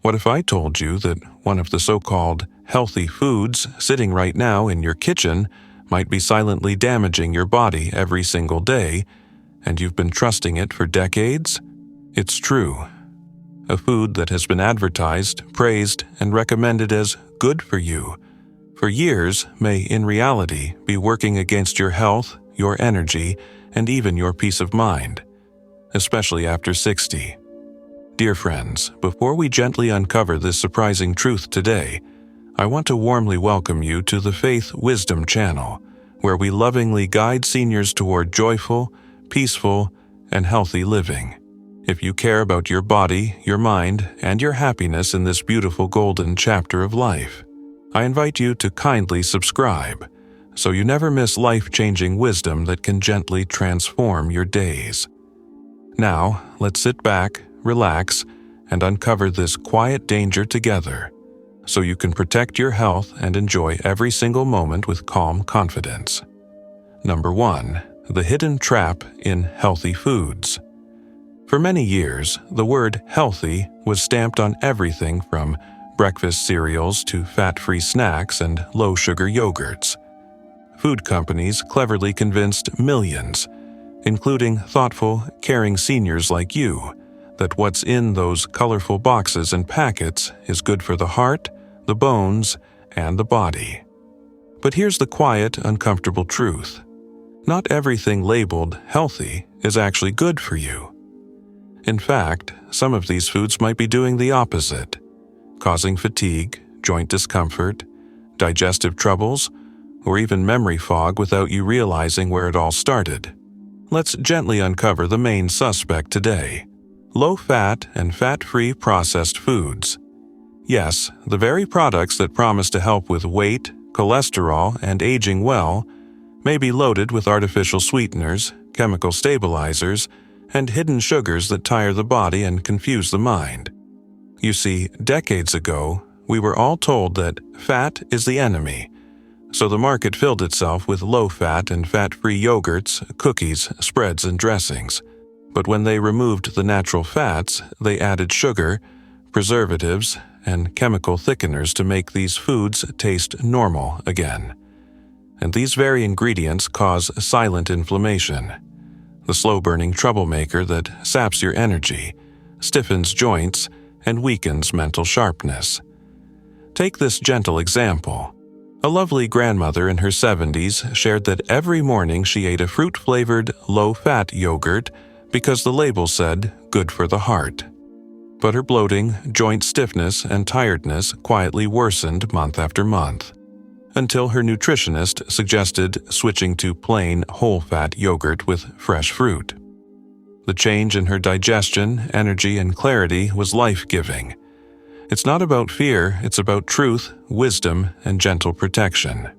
What if I told you that one of the so-called healthy foods sitting right now in your kitchen might be silently damaging your body every single day, and you've been trusting it for decades? It's true. A food that has been advertised, praised, and recommended as good for you for years may in reality be working against your health, your energy, and even your peace of mind, especially after 60. Dear friends, before we gently uncover this surprising truth today, I want to warmly welcome you to the Faith Wisdom channel, where we lovingly guide seniors toward joyful, peaceful, and healthy living. If you care about your body, your mind, and your happiness in this beautiful golden chapter of life, I invite you to kindly subscribe so you never miss life-changing wisdom that can gently transform your days. Now, let's sit back, relax, and uncover this quiet danger together so you can protect your health and enjoy every single moment with calm confidence. Number 1. The hidden trap in healthy foods. For many years, the word healthy was stamped on everything from breakfast cereals to fat-free snacks and low-sugar yogurts. Food companies cleverly convinced millions, including thoughtful, caring seniors like you, that what's in those colorful boxes and packets is good for the heart, the bones, and the body. But here's the quiet, uncomfortable truth. Not everything labeled healthy is actually good for you. In fact, some of these foods might be doing the opposite, causing fatigue, joint discomfort, digestive troubles, or even memory fog without you realizing where it all started. Let's gently uncover the main suspect today: low-fat and fat-free processed foods. Yes, the very products that promise to help with weight, cholesterol, and aging well may be loaded with artificial sweeteners, chemical stabilizers, and hidden sugars that tire the body and confuse the mind. You see, decades ago, we were all told that fat is the enemy, so the market filled itself with low-fat and fat-free yogurts, cookies, spreads, and dressings. But when they removed the natural fats, they added sugar, preservatives, and chemical thickeners to make these foods taste normal again. And these very ingredients cause silent inflammation, the slow-burning troublemaker that saps your energy, stiffens joints, and weakens mental sharpness. Take this gentle example. A lovely grandmother in her 70s shared that every morning she ate a fruit-flavored, low-fat yogurt because the label said, good for the heart. But her bloating, joint stiffness, and tiredness quietly worsened month after month, until her nutritionist suggested switching to plain, whole-fat yogurt with fresh fruit. The change in her digestion, energy, and clarity was life-giving. It's not about fear, it's about truth, wisdom, and gentle protection.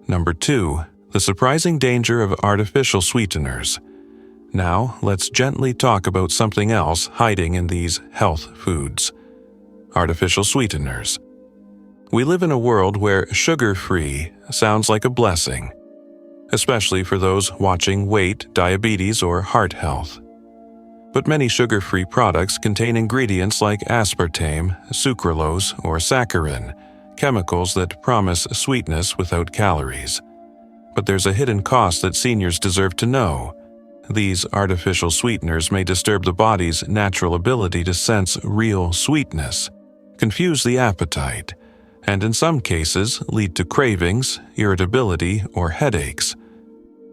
Number 2, the surprising danger of artificial sweeteners. Now, let's gently talk about something else hiding in these health foods: artificial sweeteners. We live in a world where sugar-free sounds like a blessing, especially for those watching weight, diabetes, or heart health. But many sugar-free products contain ingredients like aspartame, sucralose, or saccharin, chemicals that promise sweetness without calories. But there's a hidden cost that seniors deserve to know. These artificial sweeteners may disturb the body's natural ability to sense real sweetness, confuse the appetite, and in some cases lead to cravings, irritability, or headaches.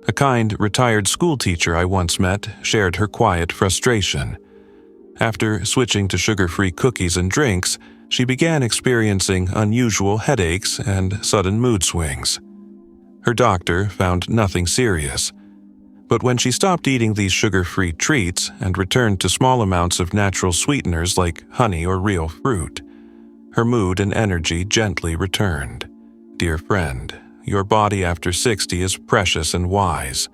A kind, retired schoolteacher I once met shared her quiet frustration. After switching to sugar-free cookies and drinks, she began experiencing unusual headaches and sudden mood swings. Her doctor found nothing serious, but when she stopped eating these sugar-free treats and returned to small amounts of natural sweeteners like honey or real fruit, her mood and energy gently returned. Dear friend, your body after 60 is precious and wise.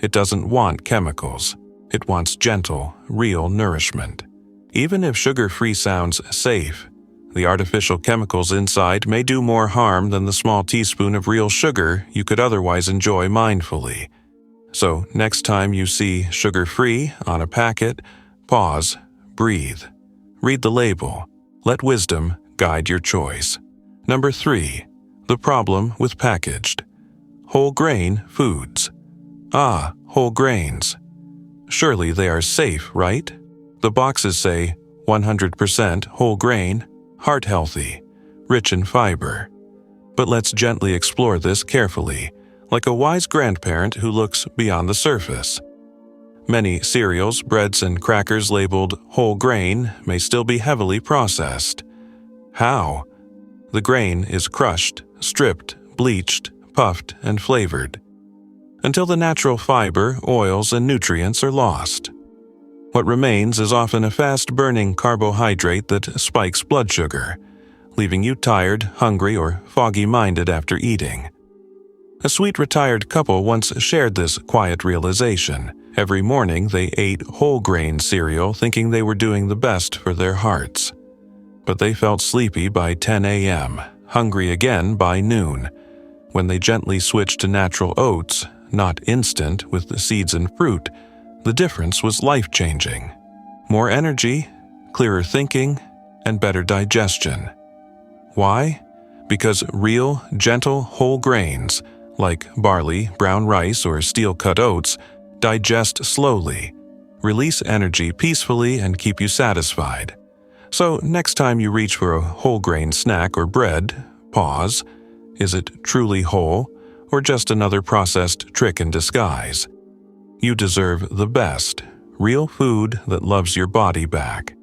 It doesn't want chemicals. It wants gentle, real nourishment. Even if sugar-free sounds safe, the artificial chemicals inside may do more harm than the small teaspoon of real sugar you could otherwise enjoy mindfully. So, next time you see sugar-free on a packet, pause, breathe, read the label, Let wisdom guide your choice. Number 3. The problem with packaged whole grain foods. Whole grains. Surely they are safe, right? The boxes say 100% whole grain, heart healthy, rich in fiber. But let's gently explore this carefully, like a wise grandparent who looks beyond the surface. Many cereals, breads, and crackers labeled whole grain may still be heavily processed. How? The grain is crushed, stripped, bleached, puffed, and flavored, until the natural fiber, oils, and nutrients are lost. What remains is often a fast-burning carbohydrate that spikes blood sugar, leaving you tired, hungry, or foggy-minded after eating. A sweet retired couple once shared this quiet realization. Every morning they ate whole grain cereal thinking they were doing the best for their hearts. But they felt sleepy by 10 a.m., hungry again by noon. When they gently switched to natural oats, not instant with the seeds and fruit, the difference was life-changing. More energy, clearer thinking, and better digestion. Why? Because real, gentle whole grains, like barley, brown rice, or steel-cut oats, digest slowly, release energy peacefully, and keep you satisfied. So next time you reach for a whole grain snack or bread, pause. Is it truly whole, or just another processed trick in disguise? You deserve the best, real food that loves your body back.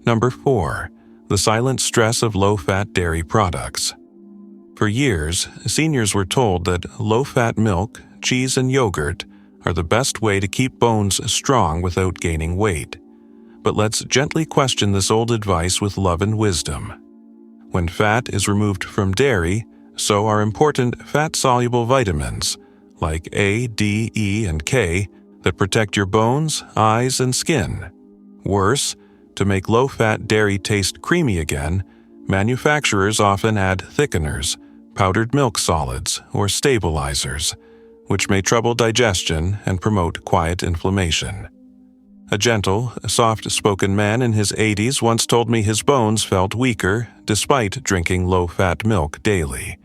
Number 4. The silent stress of low-fat dairy products. For years, seniors were told that low-fat milk, cheese, and yogurt are the best way to keep bones strong without gaining weight. But let's gently question this old advice with love and wisdom. When fat is removed from dairy, so are important fat-soluble vitamins like A, D, E, and K that protect your bones, eyes, and skin. Worse, to make low-fat dairy taste creamy again, manufacturers often add thickeners, powdered milk solids, or stabilizers, which may trouble digestion and promote quiet inflammation. A gentle, soft-spoken man in his 80s once told me his bones felt weaker despite drinking low-fat milk daily.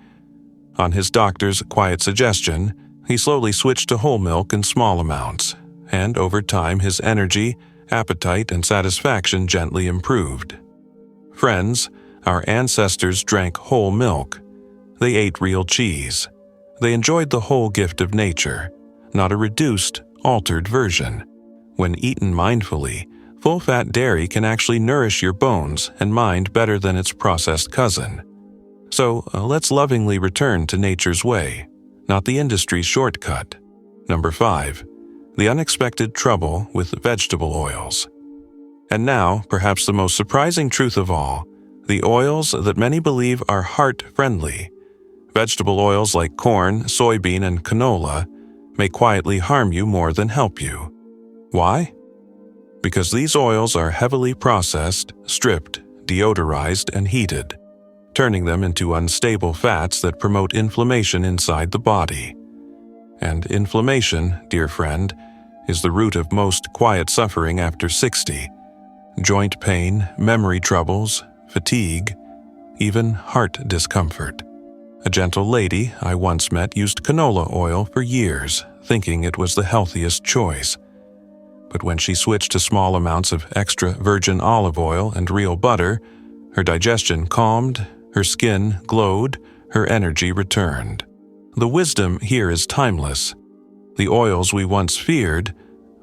On his doctor's quiet suggestion, he slowly switched to whole milk in small amounts, and over time his energy, appetite, and satisfaction gently improved. Friends, our ancestors drank whole milk. They ate real cheese. They enjoyed the whole gift of nature, not a reduced, altered version. When eaten mindfully, full-fat dairy can actually nourish your bones and mind better than its processed cousin. So let's lovingly return to nature's way, not the industry's shortcut. Number 5. The unexpected trouble with vegetable oils. And now, perhaps the most surprising truth of all, the oils that many believe are heart-friendly. Vegetable oils like corn, soybean, and canola may quietly harm you more than help you. Why? Because these oils are heavily processed, stripped, deodorized, and heated, turning them into unstable fats that promote inflammation inside the body. And inflammation, dear friend, is the root of most quiet suffering after 60. Joint pain, memory troubles, fatigue, even heart discomfort. A gentle lady I once met used canola oil for years, thinking it was the healthiest choice. But when she switched to small amounts of extra virgin olive oil and real butter, her digestion calmed, her skin glowed, her energy returned. The wisdom here is timeless. The oils we once feared,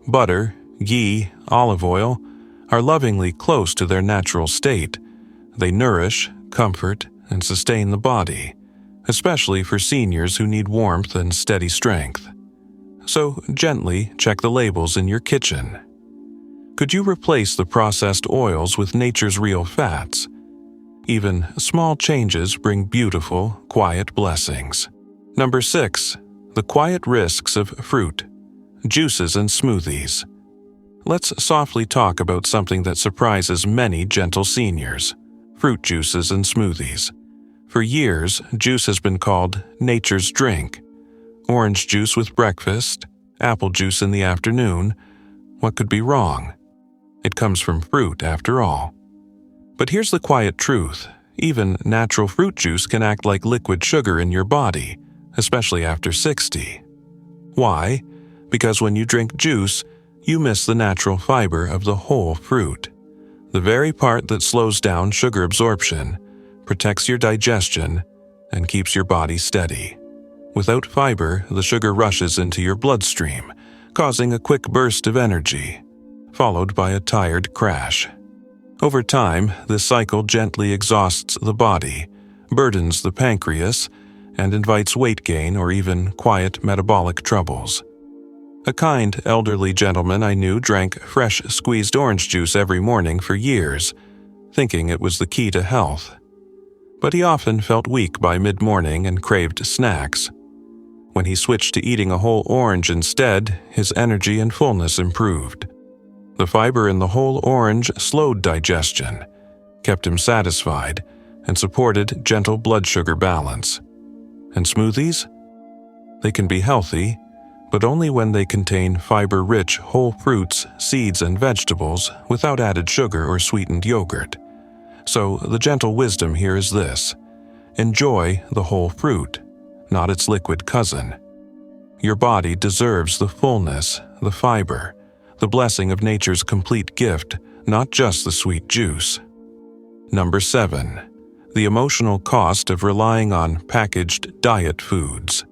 butter, ghee, olive oil, are lovingly close to their natural state. They nourish, comfort, and sustain the body, especially for seniors who need warmth and steady strength. So gently check the labels in your kitchen. Could you replace the processed oils with nature's real fats? Even small changes bring beautiful, quiet blessings. Number 6. The quiet risks of fruit, juices, and smoothies. Let's softly talk about something that surprises many gentle seniors: fruit juices and smoothies. For years, juice has been called nature's drink. Orange juice with breakfast, apple juice in the afternoon. What could be wrong? It comes from fruit, after all. But here's the quiet truth. Even natural fruit juice can act like liquid sugar in your body, especially after 60. Why? Because when you drink juice, you miss the natural fiber of the whole fruit. The very part that slows down sugar absorption, protects your digestion, and keeps your body steady. Without fiber, the sugar rushes into your bloodstream, causing a quick burst of energy, followed by a tired crash. Over time, this cycle gently exhausts the body, burdens the pancreas, and invites weight gain or even quiet metabolic troubles. A kind, elderly gentleman I knew drank fresh squeezed orange juice every morning for years, thinking it was the key to health. But he often felt weak by mid-morning and craved snacks. When he switched to eating a whole orange instead, his energy and fullness improved. The fiber in the whole orange slowed digestion, kept him satisfied, and supported gentle blood sugar balance. And smoothies? They can be healthy, but only when they contain fiber-rich whole fruits, seeds, and vegetables without added sugar or sweetened yogurt. So the gentle wisdom here is this: enjoy the whole fruit, not its liquid cousin. Your body deserves the fullness, the fiber, the blessing of nature's complete gift, not just the sweet juice. Number 7. The emotional cost of relying on packaged diet foods.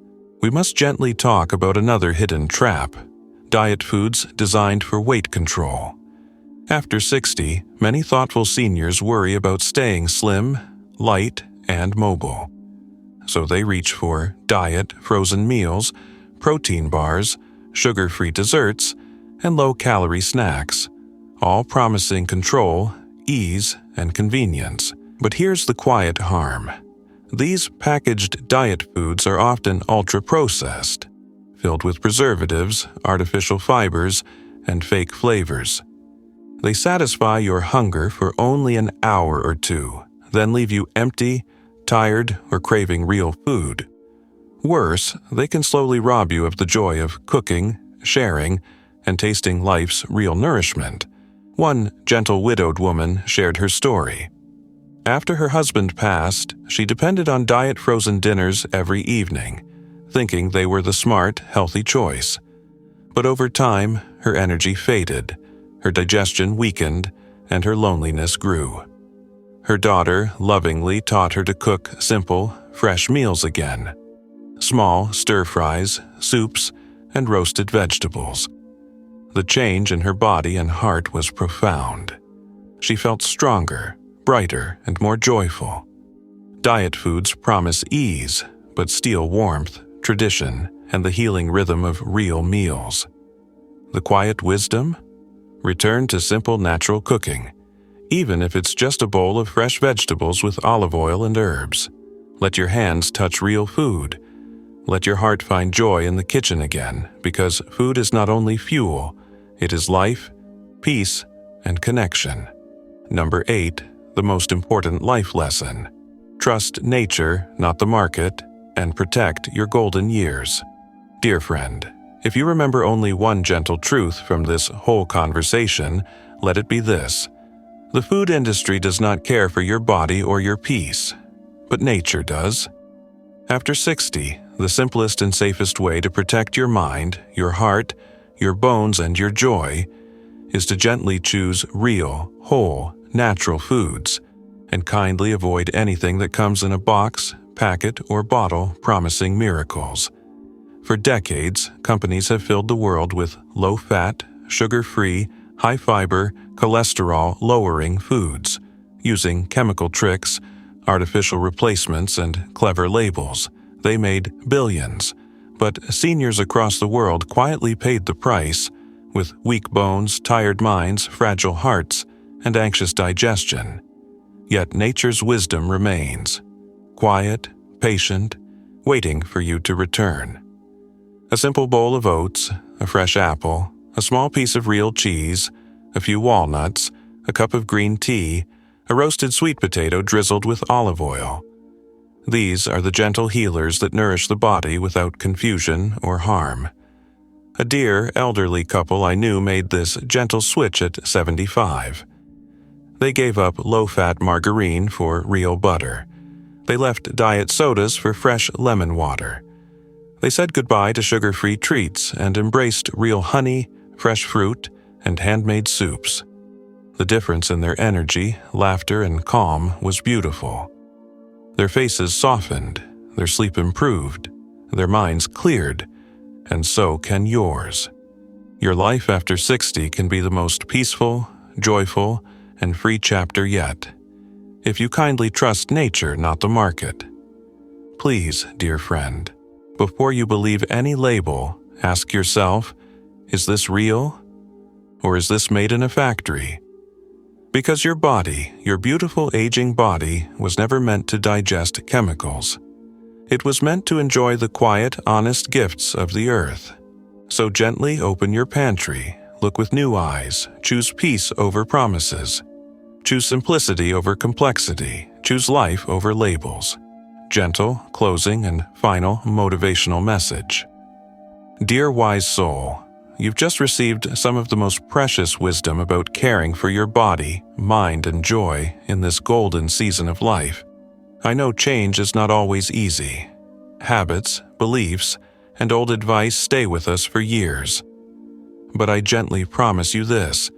We must gently talk about another hidden trap: diet foods designed for weight control. After 60, many thoughtful seniors worry about staying slim, light, and mobile. So they reach for diet frozen meals, protein bars, sugar-free desserts, and low-calorie snacks, all promising control, ease, and convenience. But here's the quiet harm. These packaged diet foods are often ultra-processed, filled with preservatives, artificial fibers, and fake flavors. They satisfy your hunger for only an hour or two, then leave you empty, tired, or craving real food. Worse, they can slowly rob you of the joy of cooking, sharing, and tasting life's real nourishment. One gentle widowed woman shared her story. After her husband passed, she depended on diet frozen dinners every evening, thinking they were the smart, healthy choice. But over time, her energy faded, her digestion weakened, and her loneliness grew. Her daughter lovingly taught her to cook simple, fresh meals again: small stir-fries, soups, and roasted vegetables. The change in her body and heart was profound. She felt stronger, brighter, and more joyful. Diet foods promise ease, but steal warmth, tradition, and the healing rhythm of real meals. The quiet wisdom? Return to simple natural cooking, even if it's just a bowl of fresh vegetables with olive oil and herbs. Let your hands touch real food. Let your heart find joy in the kitchen again, because food is not only fuel, it is life, peace, and connection. Number 8, the most important life lesson. Trust nature, not the market, and protect your golden years. Dear friend, if you remember only one gentle truth from this whole conversation, let it be this: the food industry does not care for your body or your peace, but nature does. After 60, the simplest and safest way to protect your mind, your heart, your bones, and your joy is to gently choose real, whole, natural foods, and kindly avoid anything that comes in a box, packet, or bottle promising miracles. For decades, companies have filled the world with low-fat, sugar-free, high-fiber, cholesterol-lowering foods, using chemical tricks, artificial replacements, and clever labels. They made billions, but seniors across the world quietly paid the price with weak bones, tired minds, fragile hearts, and anxious digestion. Yet nature's wisdom remains, quiet, patient, waiting for you to return. A simple bowl of oats, a fresh apple, a small piece of real cheese, a few walnuts, a cup of green tea, a roasted sweet potato drizzled with olive oil. These are the gentle healers that nourish the body without confusion or harm. A dear, elderly couple I knew made this gentle switch at 75. They gave up low-fat margarine for real butter. They left diet sodas for fresh lemon water. They said goodbye to sugar-free treats and embraced real honey, fresh fruit, and handmade soups. The difference in their energy, laughter, and calm was beautiful. Their faces softened, their sleep improved, their minds cleared, and so can yours. Your life after 60 can be the most peaceful, joyful, and free chapter yet, if you kindly trust nature, not the market. Please, dear friend, before you believe any label, ask yourself, is this real? Or is this made in a factory? Because your body, your beautiful aging body, was never meant to digest chemicals. It was meant to enjoy the quiet, honest gifts of the earth. So gently open your pantry, look with new eyes, choose peace over promises. Choose simplicity over complexity, choose life over labels. Gentle, closing, and final motivational message. Dear wise soul, you've just received some of the most precious wisdom about caring for your body, mind, and joy in this golden season of life. I know change is not always easy. Habits, beliefs, and old advice stay with us for years. But I gently promise you this: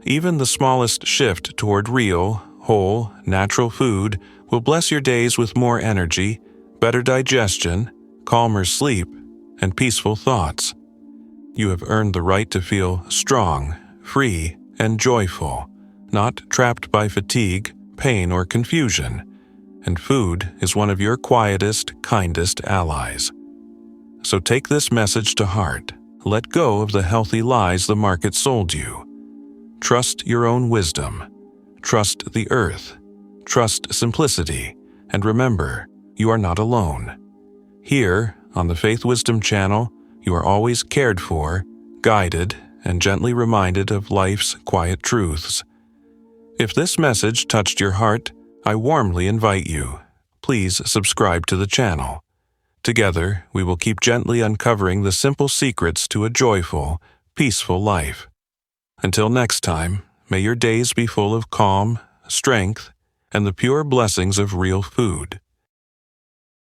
even the smallest shift toward real, whole, natural food will bless your days with more energy, better digestion, calmer sleep, and peaceful thoughts. You have earned the right to feel strong, free, and joyful, not trapped by fatigue, pain, or confusion. And food is one of your quietest, kindest allies. So take this message to heart. Let go of the healthy lies the market sold you. Trust your own wisdom. Trust the earth. Trust simplicity. And remember, you are not alone. Here, on the Faith Wisdom channel, you are always cared for, guided, and gently reminded of life's quiet truths. If this message touched your heart, I warmly invite you. Please subscribe to the channel. Together, we will keep gently uncovering the simple secrets to a joyful, peaceful life. Until next time, may your days be full of calm, strength, and the pure blessings of real food.